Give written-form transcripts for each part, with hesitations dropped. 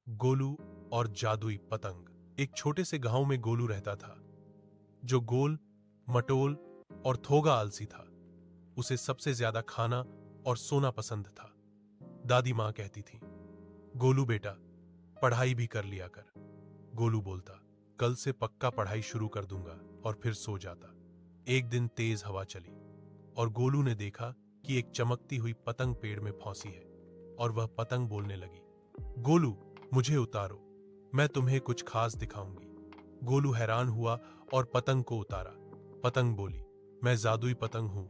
गोलू और जादुई पतंग। एक छोटे से गांव में गोलू रहता था, जो गोल, मटोल और थोगा आलसी था। उसे सबसे ज्यादा खाना और सोना पसंद था। दादी मां कहती थी, गोलू बेटा, पढ़ाई भी कर लिया कर। गोलू बोलता, कल से पक्का पढ़ाई शुरू कर दूंगा, और फिर सो जाता। एक दिन तेज हवा चली और गोलू ने देखा कि एक चमकती हुई पतंग पेड़ में फंसी है, और वह पतंग बोलने लगी, गोलू, मुझे उतारो, मैं तुम्हें कुछ खास दिखाऊंगी। गोलू हैरान हुआ और पतंग को उतारा। पतंग बोली, मैं जादुई पतंग हूं,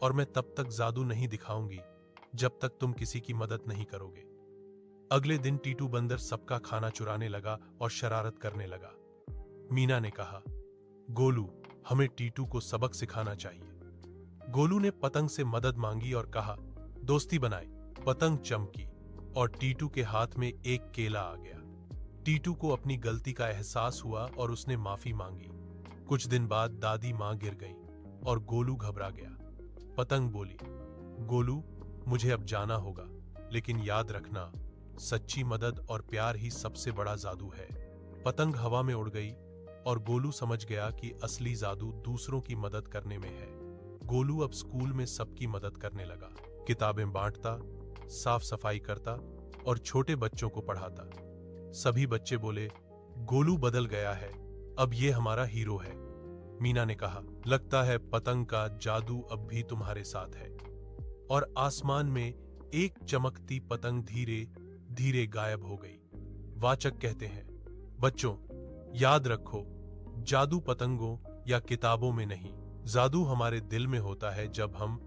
और मैं तब तक जादू नहीं दिखाऊंगी जब तक तुम किसी की मदद नहीं करोगे। अगले दिन टीटू बंदर सबका खाना चुराने लगा और शरारत करने लगा। मीना ने कहा, गोलू, हमें टीटू को सबक सिखाना चाहिए। गोलू ने पतंग से मदद मांगी और कहा, दोस्ती बनाए। पतंग चमकी और टीटू के हाथ में एक केला आ गया। टीटू को अपनी गलती का एहसास हुआ और उसने माफी मांगी। कुछ दिन बाद दादी मां गिर गई और गोलू घबरा गया। पतंग बोली, गोलू, मुझे अब जाना होगा, लेकिन याद रखना, सच्ची मदद और प्यार ही सबसे बड़ा जादू है। पतंग हवा में उड़ गई और गोलू समझ गया कि असली जादू दूसरों की मदद करने में है। गोलू अब स्कूल में सबकी मदद करने लगा, किताबें बांटता, साफ सफाई करता और छोटे बच्चों को पढ़ाता। सभी बच्चे बोले, गोलू बदल गया है, अब ये हमारा हीरो है। मीना ने कहा, लगता है पतंग का जादू अब भी तुम्हारे साथ है। और आसमान में एक चमकती पतंग धीरे धीरे गायब हो गई। वाचक कहते हैं, बच्चों, याद रखो, जादू पतंगों या किताबों में नहीं, जादू हमारे दिल में होता है। जब हम